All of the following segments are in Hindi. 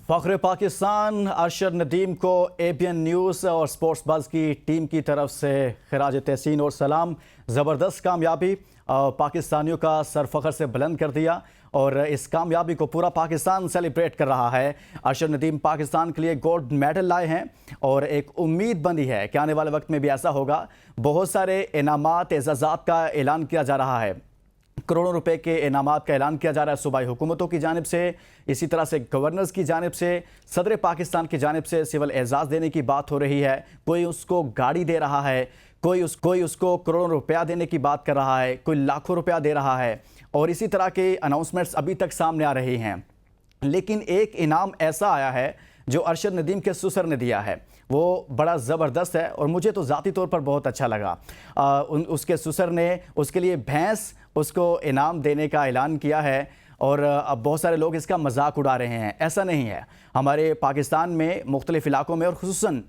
फ़ख्र पाकिस्तान अरशद नदीम को एबीएन न्यूज़ और स्पोर्ट्स बज़ की टीम की तरफ से खिराज तहसीन और सलाम। ज़बरदस्त कामयाबी पाकिस्तानियों का सर फ़ख्र से बुलंद कर दिया और इस कामयाबी को पूरा पाकिस्तान सेलिब्रेट कर रहा है। अरशद नदीम पाकिस्तान के लिए गोल्ड मेडल लाए हैं और एक उम्मीद बंधी है कि आने वाले वक्त में भी ऐसा होगा। बहुत सारे इनामात एज़ाज़ात का ऐलान किया जा रहा है, करोड़ों रुपए के इनामात का ऐलान किया जा रहा है सूबाई हुकूमतों की जानिब से, इसी तरह से गवर्नर्स की जानिब से, सदर पाकिस्तान की जानिब से सिविल एजाज़ देने की बात हो रही है। कोई उसको गाड़ी दे रहा है, कोई उसको करोड़ों रुपया देने की बात कर रहा है, कोई लाखों रुपया दे रहा है और इसी तरह के अनाउंसमेंट्स अभी तक सामने आ रही हैं। लेकिन एक इनाम ऐसा आया है जो अरशद नदीम के ससुर ने दिया है, वो बड़ा ज़बरदस्त है और मुझे तो ज़ाती तौर पर बहुत अच्छा लगा। उसके ससुर ने उसके लिए भैंस उसको इनाम देने का ऐलान किया है और अब बहुत सारे लोग इसका मजाक उड़ा रहे हैं। ऐसा नहीं है, हमारे पाकिस्तान में मुख्तलिफ़ इलाकों में और खुसूसन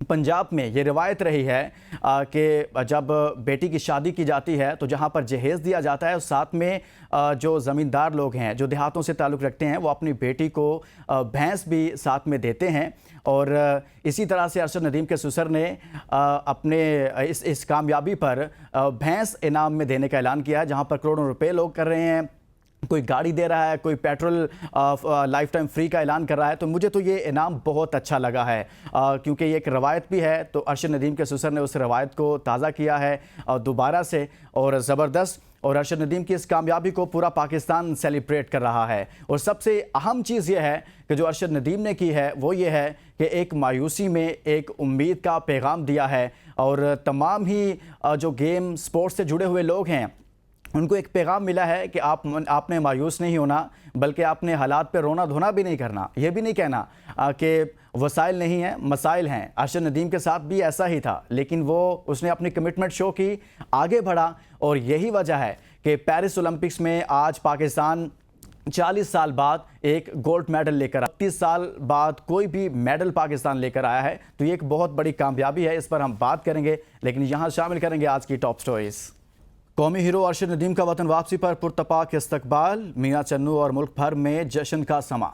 पंजाब में ये रिवायत रही है कि जब बेटी की शादी की जाती है तो जहाँ पर जहेज़ दिया जाता है, साथ में जो ज़मींदार लोग हैं जो देहातों से ताल्लुक़ रखते हैं वो अपनी बेटी को भैंस भी साथ में देते हैं। और इसी तरह से अरशद नदीम के ससुर ने अपने इस कामयाबी पर भैंस इनाम में देने का ऐलान किया है, जहाँ पर करोड़ों रुपए लोग कर रहे हैं। कोई गाड़ी दे रहा है, कोई पेट्रोल लाइफ टाइम फ्री का ऐलान कर रहा है। तो मुझे तो ये इनाम बहुत अच्छा लगा है क्योंकि ये एक रवायत भी है। तो अरशद नदीम के ससुर ने उस रवायत को ताज़ा किया है दोबारा से और ज़बरदस्त। और अरशद नदीम की इस कामयाबी को पूरा पाकिस्तान सेलिब्रेट कर रहा है। और सबसे अहम चीज़ ये है कि जो अरशद नदीम ने की है वो ये है कि एक मायूसी में एक उम्मीद का पैगाम दिया है और तमाम ही जो गेम स्पोर्ट्स से जुड़े हुए लोग हैं उनको एक पैगाम मिला है कि आपने मायूस नहीं होना, बल्कि आपने हालात पे रोना धोना भी नहीं करना। ये भी नहीं कहना कि वसाइल नहीं हैं, मसाइल हैं। अरशद नदीम के साथ भी ऐसा ही था, लेकिन उसने अपनी कमिटमेंट शो की, आगे बढ़ा और यही वजह है कि पेरिस ओलंपिक्स में आज पाकिस्तान 40 साल बाद एक गोल्ड मेडल लेकर 30 साल बाद कोई भी मेडल पाकिस्तान लेकर आया है। तो ये एक बहुत बड़ी कामयाबी है, इस पर हम बात करेंगे, लेकिन यहाँ शामिल करेंगे आज की टॉप स्टोरीज। कौमी हीरो अरशद नदीम का वतन वापसी पर पुरतपाक इस्तकबाल, मीना चन्नू और मुल्क भर में जश्न का समा।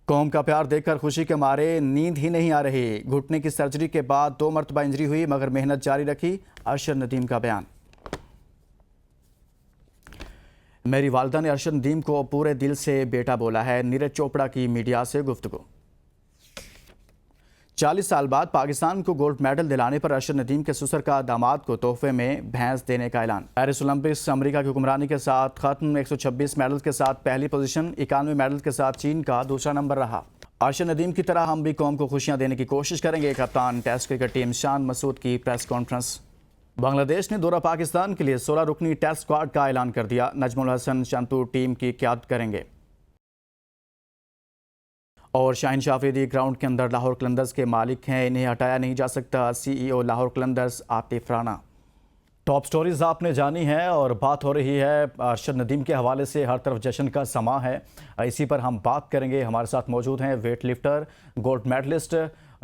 कौम का प्यार देखकर खुशी के मारे नींद ही नहीं आ रही। घुटने की सर्जरी के बाद 2 मरतबा इंजरी हुई मगर मेहनत जारी रखी, अरशद नदीम का बयान। मेरी वालिदा ने अरशद नदीम को पूरे दिल से बेटा बोला है, नीरज चोपड़ा की मीडिया से गुफ्तगू। 40 साल बाद पाकिस्तान को गोल्ड मेडल दिलाने पर अरशद नदीम के ससुर का दामाद को तोहफे में भैंस देने का ऐलान। पेरिस ओलंपिक्स अमेरिका की हुक्मरानी के साथ खत्म, 126 मेडल के साथ पहली पोजीशन, 91 मेडल के साथ चीन का दूसरा नंबर रहा। अरशद नदीम की तरह हम भी कौम को खुशियां देने की कोशिश करेंगे। कप्तान test cricket team Shan Masood की प्रेस कॉन्फ्रेंस। बांग्लादेश ने दौरा पाकिस्तान के लिए 16 रुकनी टेस्ट स्क्वाड का ऐलान कर दिया। नजमुल हसन शंतू टीम की क़यादत करेंगे। और शाहीन शाह अफरीदी ग्राउंड के अंदर लाहौर कलंदर्स के मालिक हैं, इन्हें हटाया नहीं जा सकता, CEO Lahore Qalandars Atif Rana. Top stories आपने जानी है और बात हो रही है अरशद नदीम के हवाले से, हर तरफ जश्न का समा है। इसी पर हम बात करेंगे। हमारे साथ मौजूद हैं वेट लिफ्टर, गोल्ड मेडलिस्ट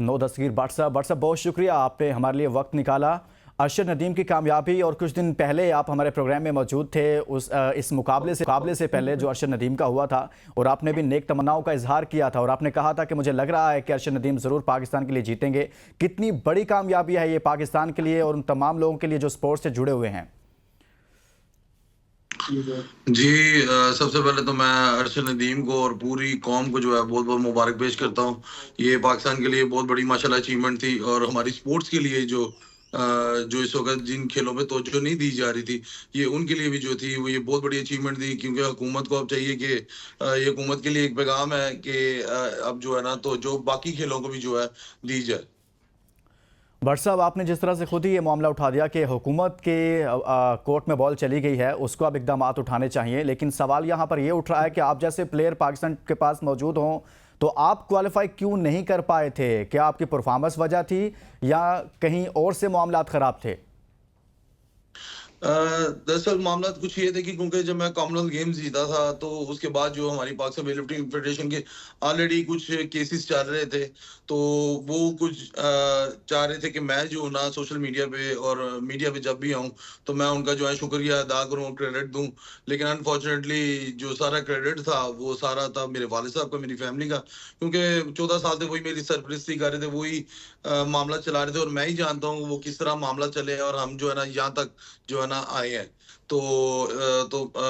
नो दस्तगीर भट्ट साहब। बहुत शुक्रिया, आपने हमारे लिए वक्त निकाला। अरशद नदीम की कामयाबी और कुछ दिन पहले आप हमारे प्रोग्राम में मौजूद थे इस मुकाबले से पहले जो अरशद नदीम का हुआ था, और आपने भी नेक तमन्नाओं का इजहार किया था और आपने कहा था कि मुझे लग रहा है कि अरशद नदीम ज़रूर पाकिस्तान के लिए जीतेंगे। कितनी बड़ी कामयाबी है ये पाकिस्तान के लिए और उन तमाम लोगों के लिए जो स्पोर्ट्स से जुड़े हुए हैं। जी सबसे पहले तो मैं अरशद नदीम को और पूरी कौम को जो है बहुत बहुत मुबारक पेश करता हूँ। ये पाकिस्तान के लिए बहुत बड़ी माशाल्लाह अचीवमेंट थी और हमारी स्पोर्ट्स के लिए जो इस वक्त जिन खेलों में तवज्जो नहीं दी जा रही थी, ये उनके लिए भी जो थी वो ये बहुत बड़ी अचीवमेंट थी। क्योंकि हुकूमत को अब चाहिए कि ये हुकूमत के लिए एक पैगाम है कि अब जो है ना तो जो बाकी खेलों को भी जो है दी जाए। भट्ट साहब, आपने जिस तरह से खुद ही ये मामला उठा दिया कि हुकूमत के कोर्ट में बॉल चली गई है, उसको अब इकदाम उठाने चाहिए, लेकिन सवाल यहाँ पर ये उठ रहा है कि आप जैसे प्लेयर पाकिस्तान के पास मौजूद हों तो आप क्वालिफाई क्यों नहीं कर पाए थे? क्या आपकी परफॉर्मेंस वजह थी या कहीं और से मामलात ख़राब थे? दरअसल मामला तो कुछ ये थे कि क्योंकि जब मैं कॉमनवेल्थ गेम्स जीता था तो उसके बाद जो हमारी पाकिस्तान वेट लिफ्टिंग फेडरेशन के ऑलरेडी कुछ केसेस चल रहे थे, तो वो कुछ चाह रहे थे कि मैं जो ना सोशल मीडिया पे और मीडिया पे जब भी आऊँ तो मैं उनका जो है शुक्रिया अदा करूँ, क्रेडिट दूँ। लेकिन अनफॉर्चुनेटली जो सारा क्रेडिट था वो सारा था मेरे वालिद साहब का, मेरी फैमिली का, क्योंकि 14 साल से वही मेरी सरपरस्ती कर रहे थे, वही मामला चला रहे थे और मैं ही जानता हूँ वो किस तरह मामला चले और हम जो है ना यहाँ तक जो है ना आए हैं। तो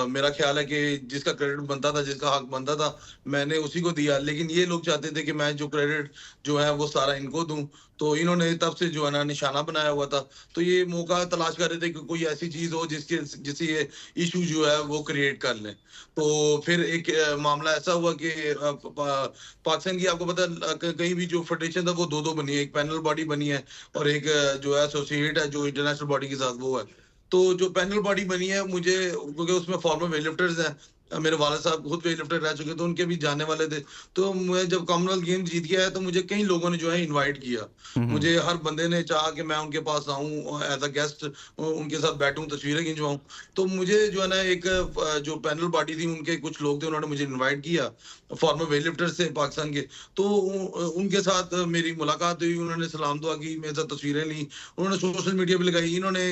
मेरा ख्याल है कि जिसका क्रेडिट बनता था, जिसका हक बनता था, मैंने उसी को दिया। लेकिन ये लोग चाहते थे कि मैं जो क्रेडिट जो है वो सारा इनको दूँ, तो इन्होंने तब से जो है ना निशाना बनाया हुआ था। तो ये मौका तलाश कर रहे थे कि कोई ऐसी चीज़ हो जिससे ये इश्यू जो है वो क्रिएट कर लें। तो फिर एक मामला ऐसा हुआ कि पाकिस्तान की आपको पता है कहीं भी जो फेडरेशन था वो 2-2 बनी है, एक पैनल बॉडी बनी है और एक जो है एसोसिएट है जो इंटरनेशनल बॉडी के साथ वो है। तो जो पैनल बॉडी बनी है मुझे, क्योंकि उसमें फॉर्मर वेट लिफ्टर्स हैं, मेरे वाला साहब खुद वेट लिफ्टर रह चुके तो उनके भी जानने वाले थे। तो मैं जब कॉमनवेल्थ गेम जीत गया है तो मुझे कई लोगों ने जो है इनवाइट किया। हम्म। मुझे हर बंदे ने चाहा कि मैं उनके पास आऊं एज अ गेस्ट, उनके साथ बैठूं, तस्वीरें खिंचवाऊं। तो मुझे जो है ना एक जो पैनल बॉडी थी उनके कुछ लोग थे, उन्होंने मुझे इनवाइट किया, फॉर्मर वेट लिफ्टर्स थे पाकिस्तान के। तो उनके साथ मेरी मुलाकात हुई, उन्होंने सलाम दुआ की, मेरे साथ तस्वीरें ली, उन्होंने सोशल मीडिया पे लगाई। इन्होंने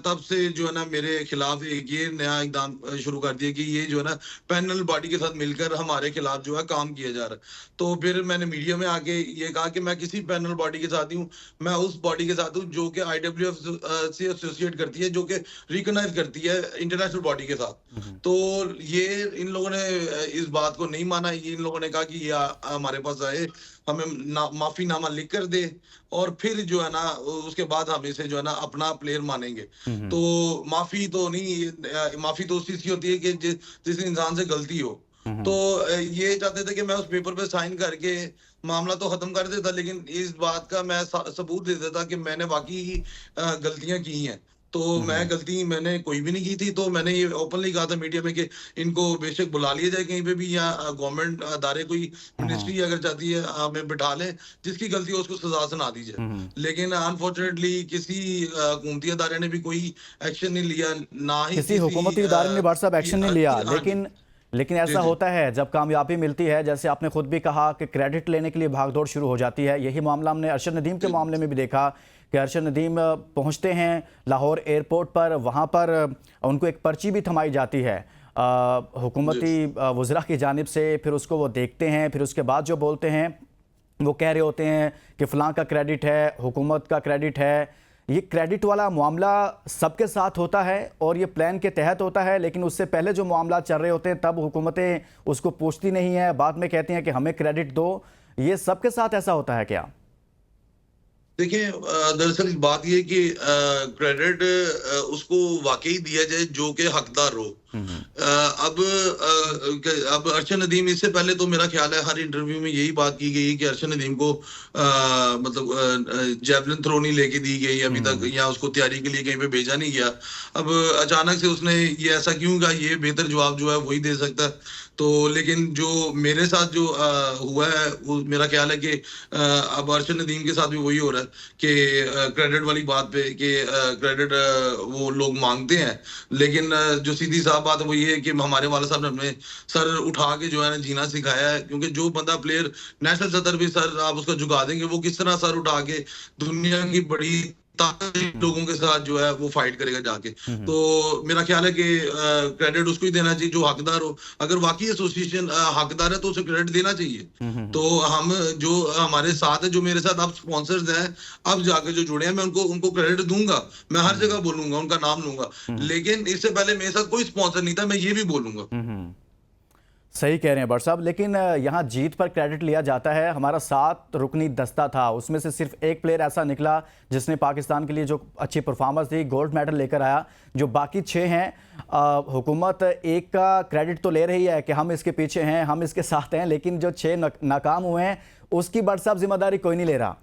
तब से जो है ना मेरे खिलाफ एक ये नया इकदाम शुरू कर दिया कि ये जो है ना पैनल बॉडी के साथ मिलकर हमारे खिलाफ जो है काम किया जा रहा है। तो फिर मैंने मीडिया में आके ये कहा कि मैं किसी पैनल बॉडी के साथ ही हूँ, मैं उस बॉडी के साथ हूँ जो कि आईडब्ल्यूएफ से एसोसिएट करती है, जो कि रिकॉग्नाइज करती है इंटरनेशनल बॉडी के साथ। हम्म। तो ये इन लोगों ने इस बात को नहीं माना। इन लोगों ने कहा कि ये हमारे पास आए, हमें माफीनामा लिख कर दे और फिर जो है ना उसके बाद हम इसे जो है ना अपना प्लेयर मानेंगे। हम्म। तो माफी तो नहीं, माफी तो उस चीज की होती है कि जिस इंसान से गलती हो। तो हम्म। ये चाहते थे कि मैं उस पेपर पे साइन करके मामला तो खत्म कर देता, लेकिन इस बात का मैं सबूत दे देता कि मैंने वाकई ही गलतियां की हैं। तो मैं हम्म। गलती मैंने कोई भी नहीं की थी। तो मैंने ये ओपनली कहा था मीडिया में कि इनको बेशक बुला लिया जाए कहीं पे भी, या गवर्नमेंट अदारे कोई हम्म। मिनिस्ट्री अगर चाहती है हमें बिठा लें, जिसकी गलती हो उसको सजा सुना दी जाए। हम्म। लेकिन अनफॉर्चुनेटली किसी हुकूमती अदारे ने भी कोई एक्शन नहीं लिया, ना ही किसी किसी हुकूमती इदारे ने व्हाट्सएप एक्शन नहीं लिया, हाँ जी। लेकिन लेकिन जी ऐसा जी होता है जब कामयाबी मिलती है, जैसे आपने खुद भी कहा कि क्रेडिट लेने के लिए भागदौड़ शुरू हो जाती है। यही मामला हमने अरशद नदीम के जी मामले में भी देखा कि अरशद नदीम पहुंचते हैं लाहौर एयरपोर्ट पर, वहां पर उनको एक पर्ची भी थमाई जाती है जी हुकूमती वज़रा की जानिब से। फिर उसको वो देखते हैं, फिर उसके बाद जो बोलते हैं वो कह रहे होते हैं कि फ़लाँ का क्रेडिट है, हुकूमत का क्रेडिट है। ये क्रेडिट वाला मामला सबके साथ होता है और ये प्लान के तहत होता है, लेकिन उससे पहले जो मामला चल रहे होते हैं तब हुकूमतें उसको पूछती नहीं है, बाद में कहती हैं कि हमें क्रेडिट दो। ये सबके साथ ऐसा होता है क्या? देखिए, दरअसल बात ये है कि क्रेडिट उसको वाकई दिया जाए जो कि हकदार हो। हम्म। अब अरशद नदीम, इससे पहले तो मेरा ख्याल है हर इंटरव्यू में यही बात की गई कि अरशद नदीम को मतलब जेवलिन थ्रो नहीं लेके दी गई अभी तक, हम्म। या उसको तैयारी के लिए कहीं पे भेजा नहीं गया। अब अचानक से उसने ये ऐसा क्यों कहा, ये बेहतर जवाब जो है वही दे सकता है। तो लेकिन जो मेरे साथ जो हुआ है वो मेरा ख्याल है कि अब अरशद नदीम के साथ भी वही हो रहा है कि क्रेडिट वाली बात पे कि क्रेडिट वो लोग मांगते हैं। लेकिन जो सीधी साफ बात है वो ये है कि हमारे वाला साहब ने हमें सर उठा के जो है ना जीना सिखाया है। क्योंकि जो बंदा प्लेयर नेशनल सतर भी सर आप उसका झुका देंगे, वो किस तरह सर उठा के दुनिया की बड़ी ताकत लोगों के साथ जो है वो फाइट करेगा जाके। हम्म। तो मेरा ख्याल है कि क्रेडिट उसको ही देना चाहिए जो हकदार हो। अगर वाकई एसोसिएशन हकदार है तो उसे क्रेडिट देना चाहिए। हम्म। तो हम जो हमारे साथ है, जो मेरे साथ अब स्पॉन्सर्स हैं, अब जाके जो जुड़े हैं, मैं उनको उनको क्रेडिट दूंगा। मैं हर हम्म। जगह बोलूंगा, उनका नाम लूंगा। हम्म। लेकिन इससे पहले मेरे साथ कोई स्पॉन्सर नहीं था, मैं ये भी बोलूंगा। हम्म। सही कह रहे हैं भट्ट साहब, लेकिन यहाँ जीत पर क्रेडिट लिया जाता है। हमारा 7 रुकनी दस्ता था, उसमें से सिर्फ एक प्लेयर ऐसा निकला जिसने पाकिस्तान के लिए जो अच्छी परफॉर्मेंस दी, गोल्ड मेडल लेकर आया। जो बाकी 6 हैं, हुकूमत एक का क्रेडिट तो ले रही है कि हम इसके पीछे हैं, हम इसके साथ हैं, लेकिन जो 6 नाकाम हुए हैं उसकी भट्ट साहब जिम्मेदारी कोई नहीं ले रहा।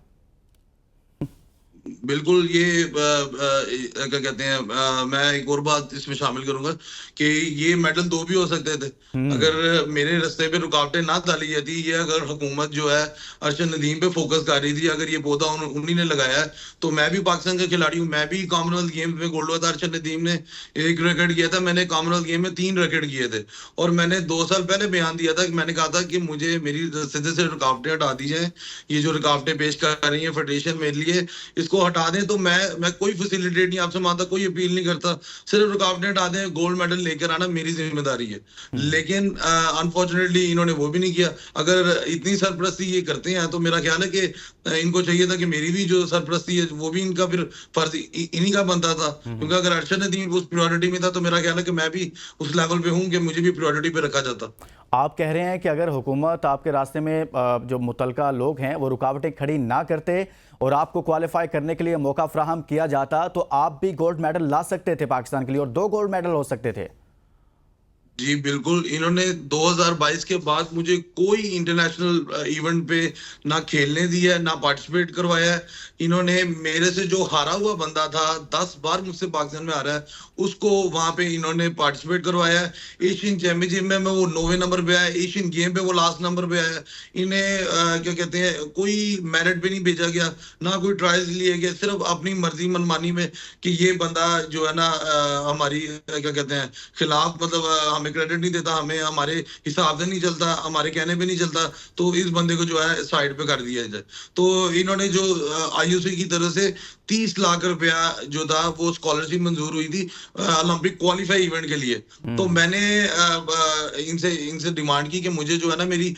बिल्कुल ये क्या कहते हैं, मैं एक और बात इसमें शामिल करूंगा कि ये मेडल दो भी हो सकते थे अगर मेरे रास्ते पे रुकावटें ना डाली जाती। ये अगर हुकूमत जो है अरशद नदीम पे फोकस कर रही थी, अगर ये पौधा उन्हीं ने लगाया है, तो मैं भी पाकिस्तान का खिलाड़ी हूँ। मैं भी कॉमनवेल्थ गेम में गोल्ड हुआ था। अरशद नदीम ने एक रिकॉर्ड किया था, मैंने कॉमनवेल्थ गेम में 3 रिकॉर्ड किए थे। और मैंने 2 साल पहले बयान दिया था कि मैंने कहा था कि मुझे मेरी रास्ते से रुकावटें हटा दी जाए। ये जो रुकावटें पेश कर रही है फेडरेशन मेरे लिए, इसको हटा दें। तो मैं कोई फैसिलिटेट नहीं आपसे मांगता, कोई अपील नहीं करता, सिर्फ रुकावटें हटा दें, गोल्ड मेडल लेकर आना मेरी जिम्मेदारी है। लेकिन अनफॉर्चुनेटली इन्होंने वो भी नहीं किया। अगर इतनी सरपरस्ती ये करते हैं तो मेरा ख्याल है कि इनको चाहिए था कि मेरी भी जो सरपरस्ती है वो भी इनका फिर फर्ज इन्हीं का बनता था। क्योंकि अगर अरशद नदीम उस प्रायोरिटी में था तो मेरा ख्याल है कि मैं भी उस लेवल पे हूँ कि मुझे भी प्रायोरिटी पे रखा जाता। आप कह रहे हैं कि अगर हुकूमत आपके रास्ते में जो मुतलका लोग हैं वो रुकावटें खड़ी ना करते और आपको क्वालिफाई करने के लिए मौका फ्राहम किया जाता तो आप भी गोल्ड मेडल ला सकते थे पाकिस्तान के लिए, और 2 गोल्ड मेडल हो सकते थे। जी बिल्कुल, इन्होंने 2022 के बाद मुझे कोई इंटरनेशनल इवेंट पे ना खेलने दिया है, ना पार्टिसिपेट करवाया है। इन्होंने मेरे से जो हारा हुआ बंदा था, 10 बार मुझसे पाकिस्तान में हारा है, उसको वहां पे इन्होंने पार्टिसिपेट करवाया है। एशियन चैंपियनशिप में वो 9वें नंबर पे आया, एशियन गेम पे वो लास्ट नंबर पे आया। इन्हें क्या कहते हैं, कोई मेरिट पे नहीं भेजा गया, ना कोई ट्रायल्स लिए गए, सिर्फ अपनी मर्जी मनमानी में कि ये बंदा जो है ना हमारी क्या कहते हैं खिलाफ, मतलब हमें क्रेडिट नहीं देता, हमें हमारे हिसाब से नहीं चलता, हमारे कहने पे नहीं चलता, तो इस बंदे को जो है साइड पे कर दिया जाए। तो इन्होंने जो आईओसी की तरफ से 30 लाख रुपया जो था वो स्कॉलरशिप मंजूर हुई थी ओलंपिक क्वालिफाई इवेंट के लिए। तो मैंने इनसे इनसे डिमांड की कि मुझे जो है ना मेरी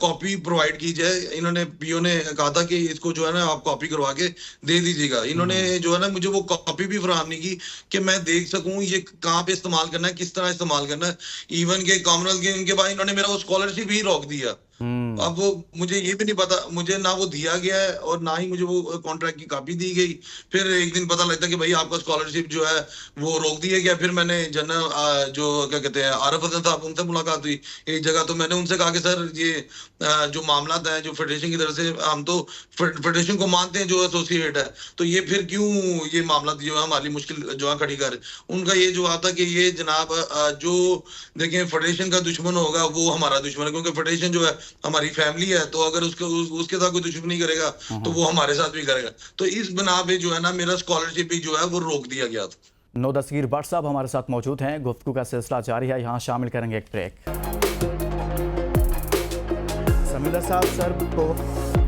कॉपी प्रोवाइड की जाए। इन्होंने पीओ ने कहा था कि इसको जो है ना आप कॉपी करवा के दे दीजिएगा। इन्होंने जो है ना मुझे वो कॉपी भी फराहम नहीं की कि मैं देख सकूं ये कहाँ पे इस्तेमाल करना है, किस तरह इस्तेमाल करना है। इवन के कॉमनवेल्थ गेम के बाद इन्होंने मेरा वो स्कॉलरशिप ही रोक दिया। अब वो मुझे ये भी नहीं पता, मुझे ना वो दिया गया है और ना ही मुझे वो कॉन्ट्रैक्ट की कॉपी दी गई। फिर एक दिन पता लगता कि भाई आपका स्कॉलरशिप जो है वो रोक दिया गया। फिर मैंने जनरल जो क्या कहते हैं आरिफ हसन साहब, उनसे मुलाकात हुई एक जगह। तो मैंने उनसे कहा कि सर ये जो मामला है जो फेडरेशन की तरफ से, हम तो फेडरेशन को मानते हैं जो एसोसिएट है, तो ये फिर क्यों ये मामला जो है हमारी मुश्किल जो है खड़ी कर। उनका ये जवाब था कि ये जनाब जो देखें फेडरेशन का दुश्मन होगा वो हमारा दुश्मन है, क्योंकि फेडरेशन जो है हमारी फैमिली है। तो अगर उसके साथ कोई दुश्मनी करेगा तो वो हमारे साथ भी करेगा। तो इस बना पे जो है ना मेरा स्कॉलरशिप भी जो है वो रोक दिया गया था। नो दस्तगीर भट्ट साहब हमारे साथ मौजूद हैं, गुफ्तगू का सिलसिला जारी है, यहाँ शामिल करेंगे एक ब्रेक। समीला साहब सर को